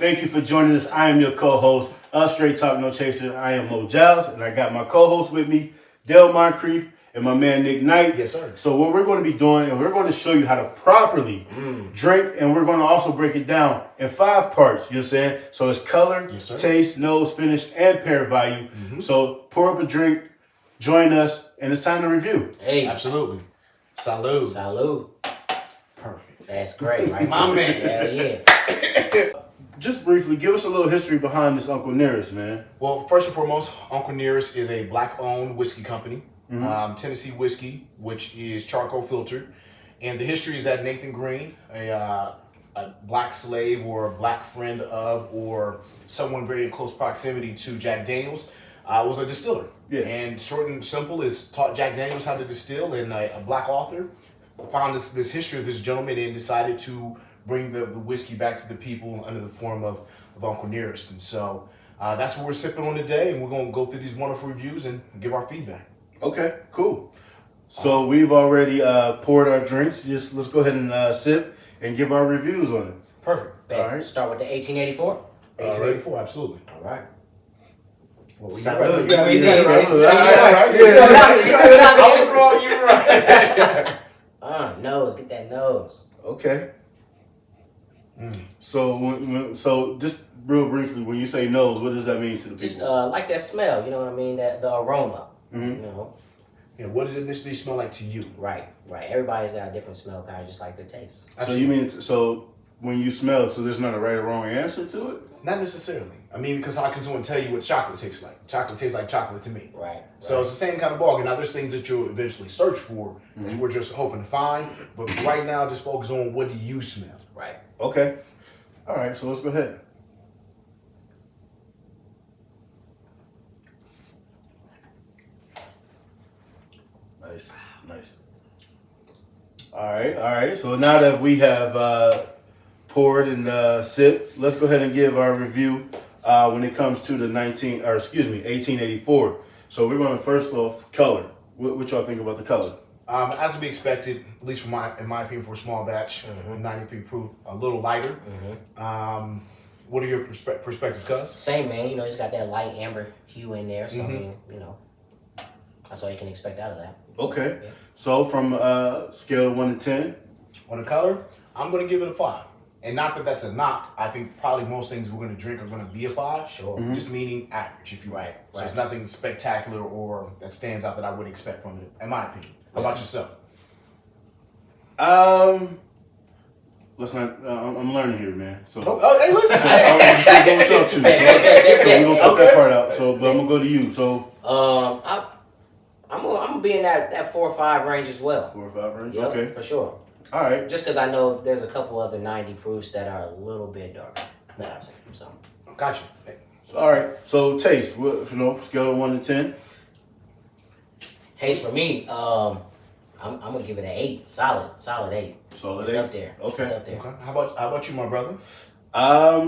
thank you for joining us. I am your co-host of Straight Talk No Chaser. I am Mo Giles, and I got my co-host with me, Dale Moncrief, and my man Nick Knight. Yes, sir. So what we're going to be doing, and we're going to show you how to properly drink, and we're going to also break it down in 5 parts, you know what I'm saying? So it's color, Yes, sir. taste, nose, finish, and pair value. So pour up a drink, join us, and it's time to review. Hey, Absolutely. Salud. Salud. Perfect. That's great, right? My man. Hell yeah. Just briefly, give us a little history behind this Uncle Nearest, man. Well, first and foremost, Uncle Nearest is a black-owned whiskey company. Tennessee whiskey, which is charcoal filtered. And the history is that Nathan Green, a black slave or a black friend of, or someone very in close proximity to Jack Daniels, was a distiller. Yeah. And short and simple is taught Jack Daniels how to distill, and a black author found this history of this gentleman and decided to bring the whiskey back to the people under the form of Uncle Nearest. And so that's what we're sipping on today, and we're going to go through these wonderful reviews and give our feedback. Okay, cool. So we've already poured our drinks. Just let's go ahead and sip and give our reviews on it. Perfect. Bet. All right. Start with the 1884. 1884, absolutely. All right. Well, Salud. you got it. You got it. I was wrong, you were right. Nose. Get that nose. Okay. So, so just real briefly, when you say nose, what does that mean to the people? Just like that smell. You know what I mean? That the aroma. You know. Yeah, what does it initially smell like to you? Right. Everybody's got a different smell palette, just like the taste. So you mean so when you smell, so there's not a right or wrong answer to it? Not necessarily. I mean, because how can someone tell you what chocolate tastes like? Chocolate tastes like chocolate to me. Right. So it's the same kind of bargain. Now, there's things that you'll eventually search for, and we're just hoping to find. But for right now, just focus on what do you smell. Right. Okay. All right. So let's go ahead. Nice. All right. So now that we have poured and sipped, let's go ahead and give our review when it comes to the 1884. So we're going to first off color. What y'all think about the color? As to be expected, at least in my opinion, for a small batch, 93 proof, a little lighter. What are your perspectives, cuz? Same, man. You know, just got that light amber hue in there. So I mean, you know, that's all you can expect out of that. Okay. Yeah. So from scale of 1 to 10? On the color, I'm going to give it a 5. And not that that's a knock. I think probably most things we're going to drink are going to be a 5. Sure. Just meaning average, if you will. Right. So it's nothing spectacular or that stands out that I wouldn't expect from it, in my opinion. How about yourself? Let's not. I'm learning here, man. So hey, listen. I'm just gonna go with y'all too. So we're gonna cut that part out. So, but I'm gonna go to you. So I'm gonna be in that 4 or 5 range as well. 4 or 5 range. Yep, Okay. for sure. All right. Just because I know there's a couple other 90 proofs that are a little bit darker that I've seen. So Gotcha. Hey. So, all right. So taste. What, scale of 1 to 10? taste for me, I'm gonna give it an 8. Solid 8. Solid It's 8? up there. Okay. It's up there. Okay. How about you, my brother?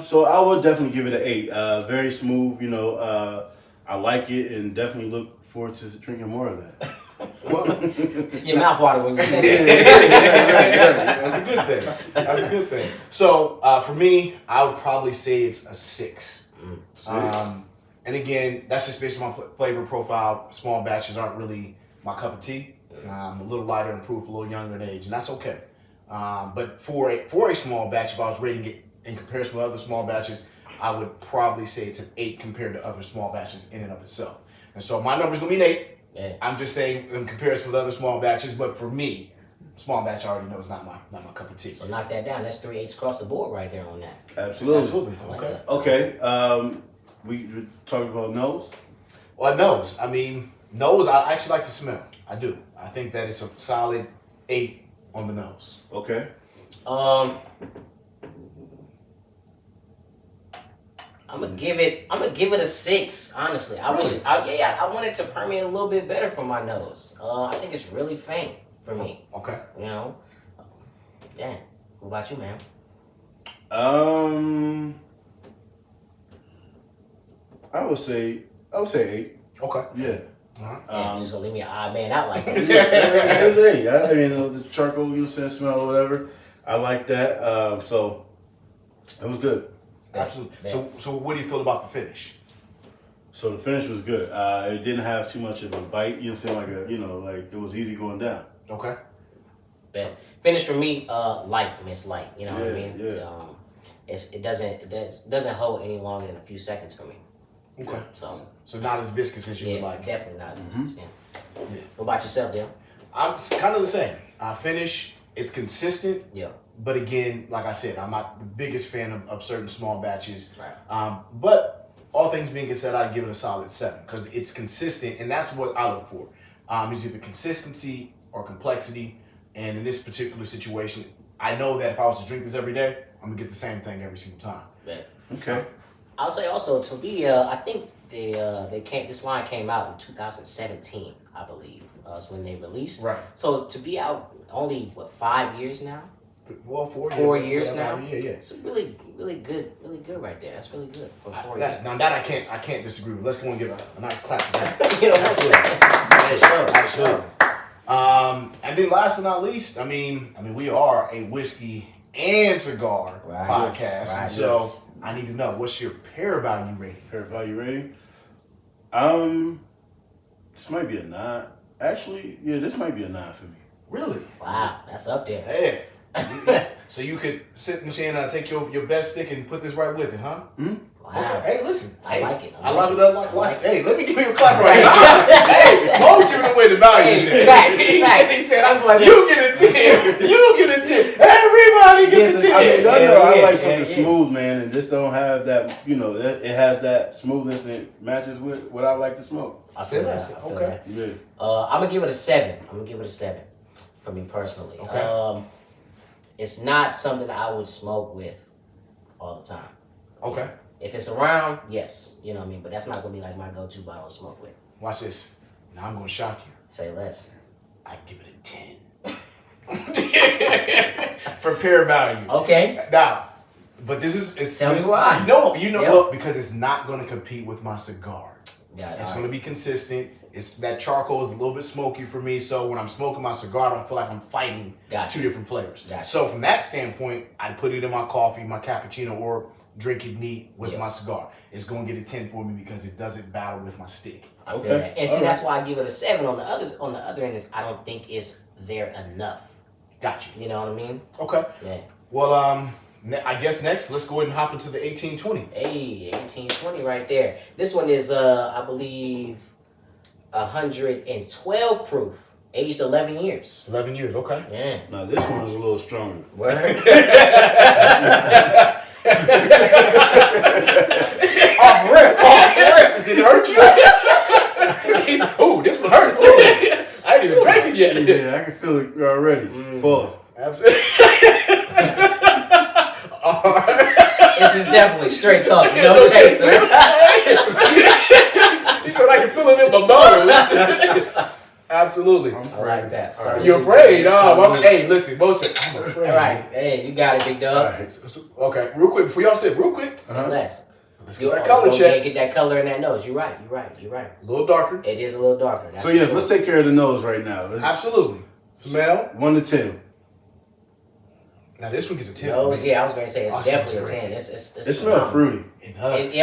So I would definitely give it an 8. Very smooth, you know. I like it and definitely look forward to drinking more of that. Well, It's your mouth water when you say that. right. That's a good thing. That's a good thing. So for me, I would probably say it's a 6. 6. And again, that's just based on my flavor profile. Small batches aren't really my cup of tea. A little lighter in proof, a little younger in age, and that's okay. But for a small batch, if I was rating it in comparison with other small batches, I would probably say it's an 8 compared to other small batches in and of itself. And so my number's gonna be an 8. Yeah. I'm just saying in comparison with other small batches, but for me, small batch I already know is not my cup of tea. So knock that down. That's 3 8s across the board right there on that. Absolutely. Absolutely. I like Okay. that. Okay. We talking about nose. Well, nose. I mean, nose. I actually like the smell. I do. I think that it's a solid 8 on the nose. Okay. I'm gonna give it a 6. Honestly, I want it to permeate a little bit better from my nose. I think it's really faint for me. Okay. You know. Yeah. What about you, man? I would say 8. Okay. Yeah. Uh-huh. Yeah, you just gonna leave me an odd man out like that. Yeah, it was 8. I mean, the charcoal, you know, smell or whatever. I like that. So it was good. Absolutely. So what do you feel about the finish? So the finish was good. It didn't have too much of a bite. You know, what I'm saying, like it was easy going down. Okay. Bet. Finish for me, light. I mean, it's light. You know what I mean? Yeah. It doesn't hold any longer than a few seconds for me. Okay. So not as viscous as you would like. Definitely not as viscous. Yeah. What about yourself, Dale? I'm kind of the same. Finish. It's consistent. Yeah. But again, like I said, I'm not the biggest fan of certain small batches. Right. But all things being considered, I'd give it a solid 7 because it's consistent, and that's what I look for. Is either consistency or complexity. And in this particular situation, I know that if I was to drink this every day, I'm gonna get the same thing every single time. Yeah. Okay. I'll say also to me, I think this line came out in 2017, I believe. That's when they released. Right. So to be out only 5 years now. Well, 4 years now. Yeah. It's really good right there. That's really good for 4 years. Now that I can't disagree with. Let's go and give a nice clap for that. You know what I'm saying? Absolutely. And then last but not least, I mean, we are a whiskey and cigar podcast. Right. So I need to know, what's your pair value rating? Pair value rating. This might be a 9. Actually, yeah, this might be a 9 for me. Really? Wow, that's up there. Hey. So you could sit and take your best stick and put this right with it, huh? Mm-hmm. Wow. Okay. Hey, listen. I like it. I love it. Hey, let me give you a clap right now. Hey, Mo giving away the value today. Facts. He said, you get a 10. You get a 10. Everybody gets a 10. I like something smooth, man, and just don't have that, it has that smoothness and it matches with what I like to smoke. I feel that. Okay. Yeah. I'm gonna give it a 7. For me personally. Okay. It's not something I would smoke with all the time. Okay. If it's around, yes, you know what I mean. But that's not gonna be like my go-to bottle to smoke with. Watch this. Now I'm gonna shock you. Say less. I give it a 10 for pair value. Okay. Now, but it's Tell me why. Well, because it's not gonna compete with my cigar. Yeah. It's gonna be consistent. It's that charcoal is a little bit smoky for me, so when I'm smoking my cigar, I don't feel like I'm fighting two different flavors. Gotcha. So from that standpoint, I put it in my coffee, my cappuccino, or drink it neat with my cigar. It's gonna get a 10 for me because it doesn't battle with my stick. Okay. And see, that's why I give it a 7. On the other end is I don't think it's there enough. Gotcha. You know what I mean? Okay. Yeah. Well, I guess next, let's go ahead and hop into the 1820. Hey, 1820 right there. This one is, I believe, 112 proof, aged 11 years. 11 years, okay. Yeah. Now this one's a little stronger. Word. Off rip. Did it hurt you? Ooh, this one hurts. I didn't even drink it yet. Yeah, I can feel it already. Pause. Absolutely. This is definitely straight talk, no chaser. He said I can feel it in my bones. Absolutely. I like that. Right. You're afraid? Hey, listen, Moses, I'm afraid. All right. Hey, you got it, big dog. Right. Okay, real quick, before y'all sip, real quick. Say less. Let's get that color check. Get that color in that nose. You're right. A little darker. It is a little darker. So yes, let's take care of the nose right now. Absolutely. Smell. 1 to 10. Now this one gets a 10. Nose, yeah, I was going to say it's definitely a 10. It smells fruity. It does.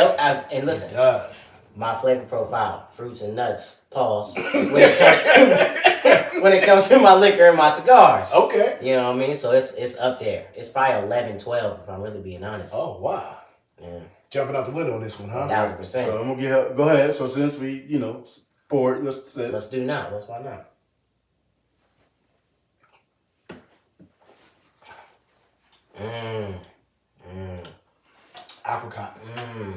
And listen, it does. My flavor profile, fruits and nuts. Pause. When it comes to my liquor and my cigars. Okay. You know what I mean? So it's up there. It's probably 11, 12 if I'm really being honest. Oh wow. Yeah. Jumping out the window on this one, huh? 1,000%. So I'm gonna go ahead. So since we, poured, let's sip. Let's do now. Why not? Apricot.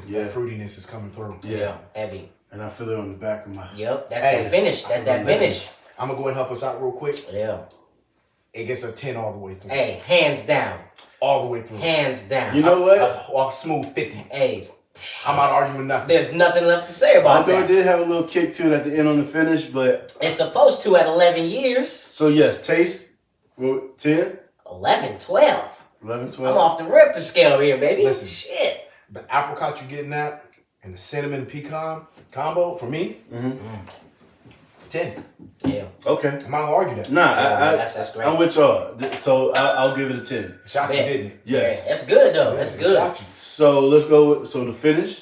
Yeah. That fruitiness is coming through. Yeah. Heavy. And I feel it on the back of my. Yep. That's that finish. That's that finish. I'm gonna go ahead and help us out real quick. Yeah. It gets a 10 all the way through. Hey, hands down. All the way through. Hands down. You know what? A smooth 50. Hey. I'm not arguing nothing. There's nothing left to say about Although that. it did have a little kick to it at the end on the finish, but it's supposed to at 11 years. So yes, taste. 10? 11, 12. 11, 12. I'm off the rip the scale here, baby. Listen. Shit. The apricot you're getting at and the cinnamon pecan combo, for me, 10. Yeah. Okay. I'm not gonna argue that. Nah, That's great. I'm with y'all. So I'll give it a 10. Shocked you, didn't it? Yes. Yeah, that's good though. Yeah, That's it good. shocked you. So let's go with, so the finish.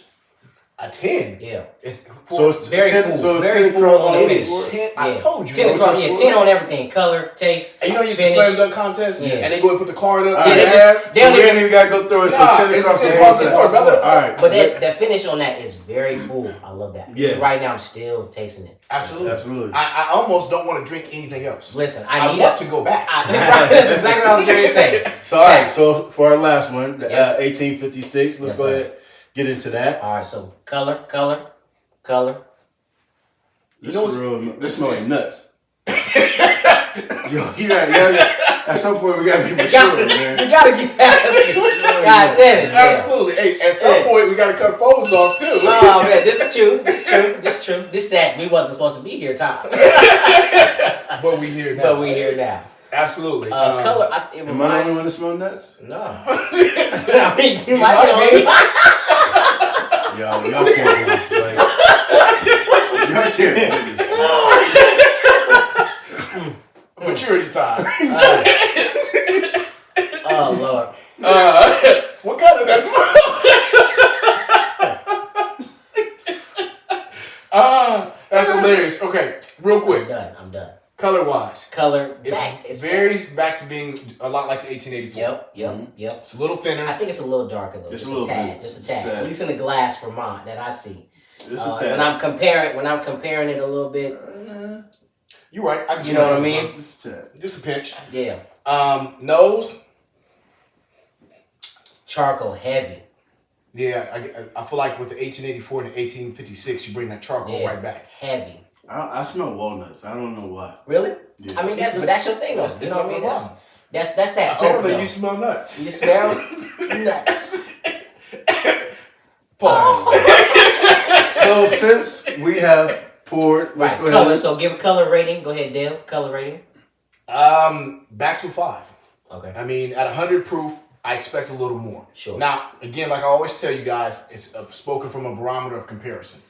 A 10. Yeah. It's So it's Very 10, cool. so it's Very 10 cool across on all the It the is board. 10. Yeah. I told you. 10 bro. across, yeah, 10 on everything. Color, taste. And you know you finish. can slam dunk contest, Yeah. and they go and put the card up. All Yeah, right. they just- So they don't we even- ain't even got to go through it. So Nah, 10 it's across 10 the across board. the board, brother. All right. But that finish on that is very full. I love that. Yeah. Right now I'm still tasting it. Absolutely. Absolutely. I almost don't want to drink anything else. Listen, I need want it. to go back. That's exactly what I was going to say. So all right. Facts. So for our last one, the Yep. 1856. Let's Yes, go sir. ahead get into that. All right, so color. This know is what's- real. This smells like nuts. Yo, you got at some point we gotta be mature, man. You gotta get past it. God damn it. Yeah. Absolutely. Hey, at some Yeah. point we got to cut phones off too. Oh man, this is true. This that we wasn't supposed to be here, Tom. But we here now. But we here now. Absolutely. Color. It Am I the reminds. only one that smell nuts? No. I mean, you might might be. be. Y'all can't do this. Like, y'all can't do this. Maturity time. Oh Lord. What kind of nuts? That's hilarious. Okay, real quick. I'm done. Color wise, Color. it's Black. It's very back to being a lot like the 1884. Yep. It's a little thinner. I think it's a little darker though. It's Just a little tad. bit. Just a tad. Tad. At least in the glass for mine that I see. It's a tad. When I'm comparing it a little bit. You're right. I can You see know that. what I mean? It's a tad. Just a pinch. Yeah. Nose. Charcoal heavy. Yeah, I feel like with the 1884 and the 1856, you bring that charcoal Yeah. right back. Heavy. I smell walnuts. I don't know why. Really? Yeah. I mean that's your thing though. That's- You know what I mean? that's no That's that oak Apparently, though. you smell nuts. You smell nuts. Pause. So since we have poured, let's Right. go Color. ahead. So give a color rating. Go ahead, Dale. Color rating. Back to 5. Okay. I mean, at 100 proof, I expect a little more. Sure. Now, again, like I always tell you guys, it's spoken from a barometer of comparison.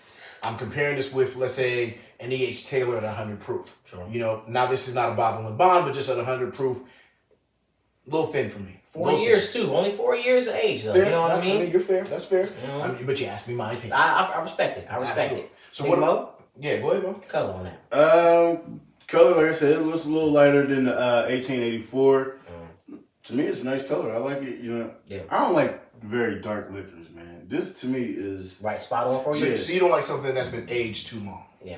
I'm comparing this with, let's say, an E.H. Taylor at 100 proof. Sure. You know, now this is not a bottle and bond, but just at 100 proof, a little thin for me. 4 years too. Only 4 years of age though. Fair. You know what I mean? You're fair. That's fair. You know? I mean, but you asked me my opinion. I respect it. I respect Absolutely. it. So Big what? Mo? Yeah, go ahead, Mo. Color on that. Color, like I said, it looks a little lighter than the 1884. To me, it's a nice color. I like it. You know, Yeah. I don't like very dark liquors, man. This to me is Right. Spot on for So, you. so you don't like something that's been aged too long. Yeah.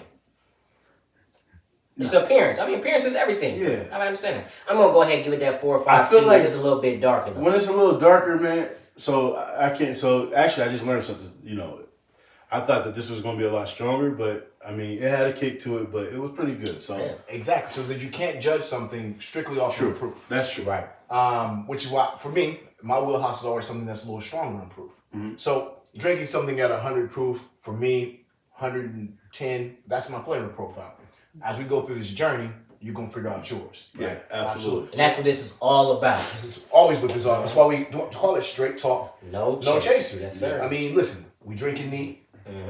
It's the appearance. I mean, appearance is everything. Yeah. I understand that. I'm gonna go ahead and give it that 4 or 5 I feel too. like It's a little bit darker though. when it's a little darker, man. So I can't. So actually, I just learned something. You know, I thought that this was going to be a lot stronger, but I mean, it had a kick to it, but it was pretty good. So Yeah. Exactly. So that you can't judge something strictly off True. your proof. That's true. Right. Which is why, for me, my wheelhouse is always something that's a little stronger in proof. Mhm. So drinking something at 100 proof, for me, 110, that's my flavor profile. As we go through this journey, you're going to figure out yours. Yeah, absolutely. And that's what this is all about. This is always what this is all. That's why we don't call it straight talk. No No chaser. chaser. Yes, sir. I mean, listen, we drinking neat.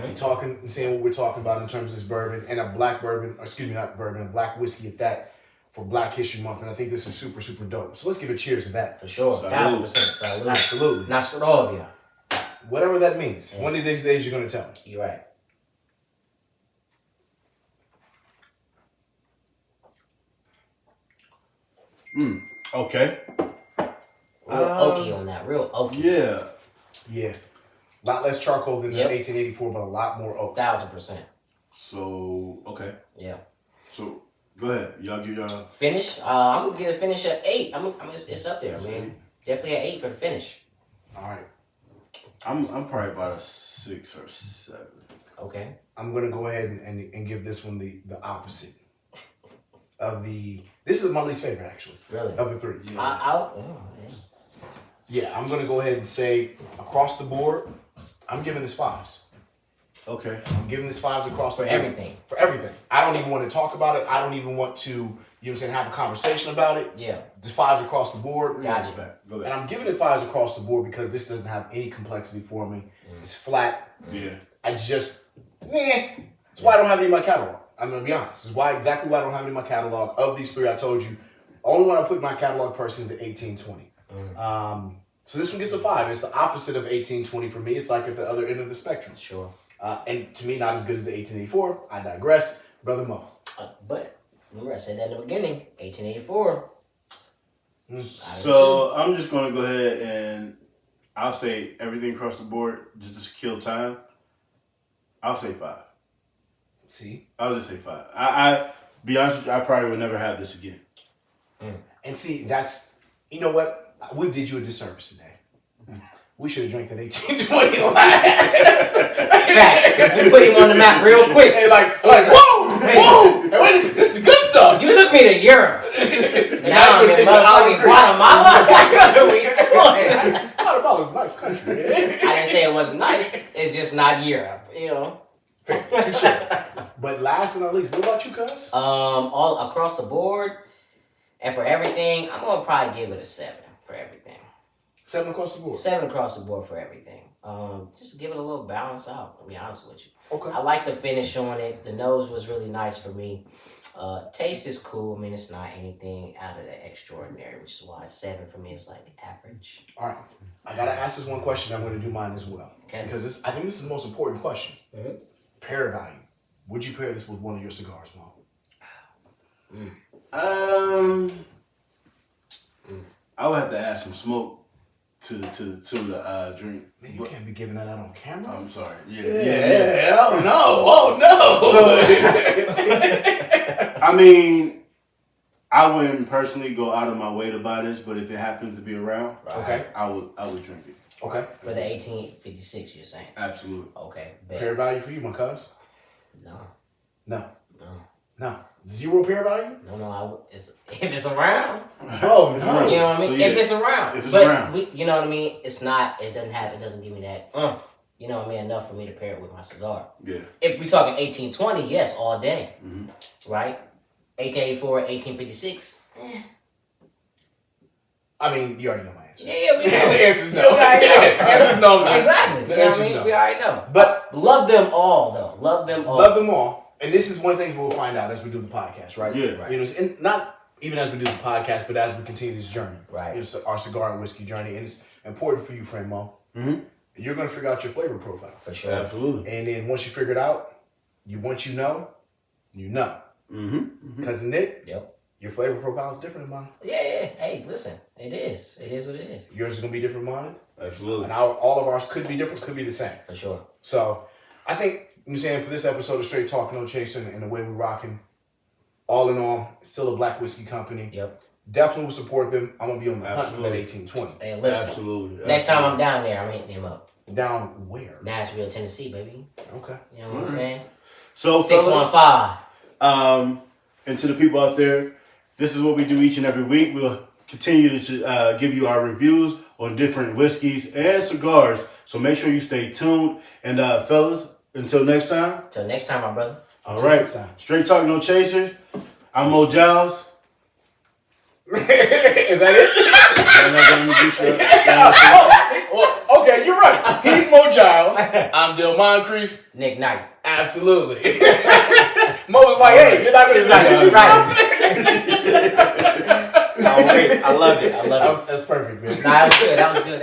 We talking, and saying what we're talking about in terms of this bourbon and a black bourbon, or excuse me, not bourbon, a black whiskey at that for Black History Month. And I think this is super, super dope. So let's give a cheers to that. For sure. Salud. 1000% salute. Absolutely. Nostrovia. Whatever that means. Yeah. One of these days you're going to tell me. You're right. Okay. Real oaky on that. Real oaky. Yeah. Yeah. A lot less charcoal than Yep. the 1884, but a lot more oak. 1000%. So okay. Yeah. So go ahead. Y'all give y'all. Finish. I'm gonna give a finish at 8. It's up there, man. Definitely at 8 for the finish. All right. I'm probably about a 6 or 7. Okay. I'm going to go ahead and give this one the opposite of the... This is my least favorite, actually, Really. of the three. Yeah, I'm going to go ahead and say across the board, I'm giving this 5s. Okay. I'm giving this 5s across the For board. everything. For everything. I don't even want to talk about it. I don't even want to, you know what I'm saying, have a conversation about it. Yeah. Just 5s across the board. Gotcha. Go back. Go And back. I'm giving it 5s across the board because this doesn't have any complexity for me. It's flat. Yeah. I just, That's why I don't have any in my catalog. I'm gonna be honest. This is exactly why I don't have it in my catalog. Of these three, I told you, only one I put in my catalog person is the 1820. So this one gets a 5. It's the opposite of 1820 for me. It's like at the other end of the spectrum. Sure. And to me, not as good as the 1884. I digress, brother Mo. But remember, I said that in the beginning. 1884. So I'm just gonna go ahead and I'll say everything across the board just to kill time. I'll say 5. See? I'll just say 5. I be honest with you, I probably would never have this again. And see, that's, you know what? We did you a disservice today. We should have drank that 1820 last. Facts. We put him on the map real quick. Hey, whoa! Hey, wait a minute, this is good stuff. You took me to Europe. And now I'm in motherfucking Guatemala. What are we doing? Guatemala's a nice country. I didn't say it wasn't nice. It's just not Europe, you know. Fair, touche. But last but not least, what about you, cuz? All across the board, and for everything, I'm gonna probably give it a 7 for everything. 7 across the board. 7 across the board for everything. Just to give it a little balance out. To be honest with you. Okay. I like the finish on it. The nose was really nice for me. Taste is cool. I mean, it's not anything out of the extraordinary, which is why 7 for me is like average. All right. I gotta ask this one question. I'm gonna do mine as well. Okay. Because I think this is the most important question. Mm-hmm. Pair value. Would you pair this with one of your cigars, Mom? I would have to add some smoke to the drink. Man, you can't be giving that out on camera. I'm sorry. Yeah. Oh no. So, I mean, I wouldn't personally go out of my way to buy this, but if it happens to be around, Okay. I would drink it. Okay. For the 1856, you're saying? Absolutely. Okay. Pair value for you, my cuz? No. No. 0 pair value? No. If it's around. Oh no. You know what I mean? So, yeah, if it's around. if it's but around. you know what I mean? It's not, it doesn't give me that you know what I mean, enough for me to pair it with my cigar. Yeah. If we're talking 1820, yes, all day. Mm-hmm. Right? 1884, 1856. I mean, you already know my answer. Yeah, we know. The answer's no. We already know. The answer's no. Exactly. The You know what I answer's mean? no. We already know. But Love them all, though. Love them all. love them all. And this is one of the things we'll find out as we do the podcast, right? Yeah. Right. You know, and not even as we do the podcast, but as we continue this journey. Right. It's our cigar and whiskey journey. And it's important for you, friend Mo. Mm-hmm. You're going to figure out your flavor profile. For sure. Absolutely. And then once you figure it out, you know. Mm-hmm. Cousin Nick, Yep. your flavor profile is different than mine. Yeah. Hey, listen. It is. It is what it is. Yours is going to be different than mine. Absolutely. And all of ours could be different, could be the same. For sure. So I think, you know, saying for this episode of Straight Talk No Chaser and the way we're rocking, all in all, it's still a black whiskey company. Yep. Definitely will support them. I'm going to be on the hunt for that Absolutely. 1820. Hey, listen. Absolutely. Next time I'm down there, I'm hitting him up. Down where? Nashville, Tennessee, baby. Okay. You know what I'm saying? So, fellas, 615. and to the people out there, this is what we do each and every week. We'll continue to give you our reviews on different whiskeys and cigars. So make sure you stay tuned. And fellas, until next time. Till next time, my brother. All right. Straight Talk No Chasers. I'm Mo Giles. Is that it? Well, okay, you're right. He's Mo Giles. I'm Dil Moncrief. Nick Knight. Absolutely. Mo was like, hey, you're not going to say Right. I love it. That's perfect, man. Nah, that was good.